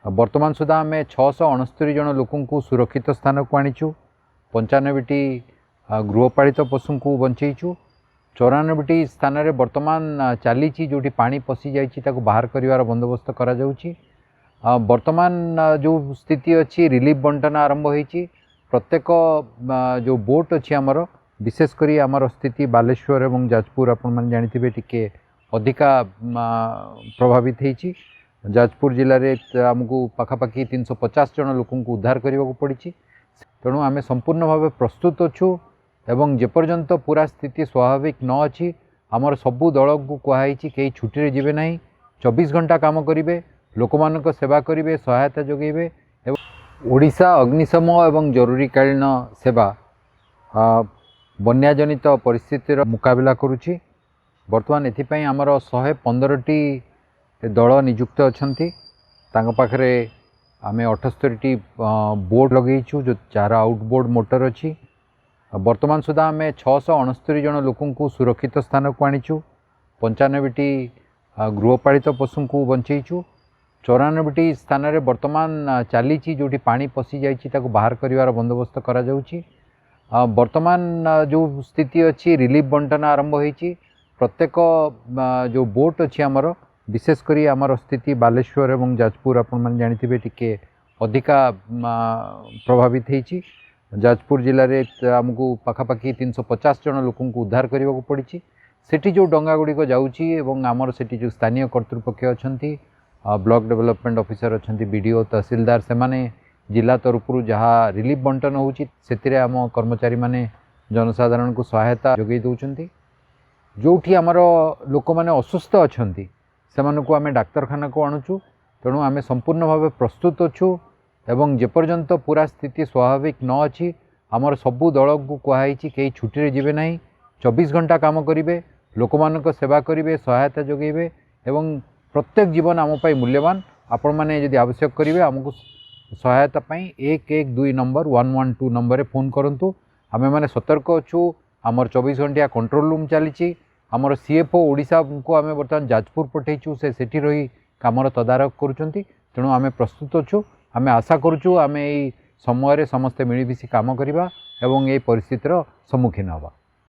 वर्तमान सुधा आम 669 जन लोक सुरक्षित स्थान को आनीचु। 95टी गृहपालित पशु को बंचेचु। 94टी स्थान रे वर्तमान चली जो पानी पशि जा बाहर कर बंदोबस्त करा जाउची। वर्तमान जो स्थिति अच्छी रिलीफ बंटन आरंभ होती। प्रत्येक जो बोट अच्छी आमर विशेषकर आमर स्थिति बालेश्वर और जाजपुर आपण जानी टिके अधिका प्रभावित होती। जाजपुर जिले में आमको पाखापाखि 350 जन लोक उद्धार करने को पड़ी। तेणु आम संपूर्ण भाव प्रस्तुत अच्छु एवं जेपर्यंत पूरा स्थिति स्वाभाविक न अच्छी आमर सबू दल को कहुई कई छुट्टी जीवे ना। 24 घंटा काम करेंगे, लोक मान सेवा करेंगे, सहायता जोगेबे। ओडिशा अग्निशम एवं जरूरीकालीन सेवा बन्याजनित परिस्थितिर मुकाबला करुछि। वर्तमान एथिपाई आमर 115टी दल नियुक्त अछंती। तांको पाखरे आमे 78टी बोट लगेइछु जो 4 आउटबोर्ड मोटर अछि। वर्तमान सुधा आम 669 जन लोक सुरक्षित स्थान को आनीचु। 95टी गृहपालित पशु को बंचेचु। 94टी स्थान रे वर्तमान चली जो पानी पशि जा बाहर कर बंदोबस्त करा जाउची। वर्तमान जो स्थिति अच्छी रिलीफ बंटन आरंभ होती। प्रत्येक जो बोट अच्छी आमर विशेषकर आमर स्थिति बालेश्वर और जाजपुर आपण जानी टिके अधिका प्रभावित होती। जाजपुर जिले में आमको पाखापाखि 350 जन लोक उद्धार करने को पड़ी। सेठी जो डंगा गुड़िक जाउची एवं आमर सेठी जो स्थानीय कर्तृपक्ष अछंती, ब्लॉक डेवलपमेंट ऑफिसर अछंती, बीडीओ, तहसीलदार, से माने जिला तरफरु जहाँ रिलीफ बंटन होउची सेतिरे आम कर्मचारी माने जनसाधारण को सहायता जोगई दउचंती। जोठी आमर लोक माने असुस्थ अछंती सेमानकु आमे डाक्तरखाना को आणुचु। तेणु आमे संपूर्ण भाव प्रस्तुत अच्छु एवं जेपर्यंत पूरा स्थिति स्वाभाविक न अच्छी आमर सबू दल को कहुई कई छुट्टी जीवे ना। 24 घंटा काम करेंगे, लोक मान सेवा करेंगे, सहायता जोगेबे। एवं प्रत्येक जीवन आम मूल्यवान। आपण मैंने जदि आवश्यक करेंगे आमको सहायता पाई 112 नंबर 112 नंबर फोन करंतु। आमे माने सतर्क अच्छु। आमर 24 घंटिया कंट्रोल रूम चली। आमर सीएफओ ओडिशा को आमे बर्तमान जाजपुर पठेचु। से सेठी रही कामर तदारख करुचंती। तेणु आमे प्रस्तुत अच्छु। आमे आशा करुचु आमे एई समय समस्ते मिलमिशि काम करिबा एवं एई परिस्थितिर सम्मुखीन हबा।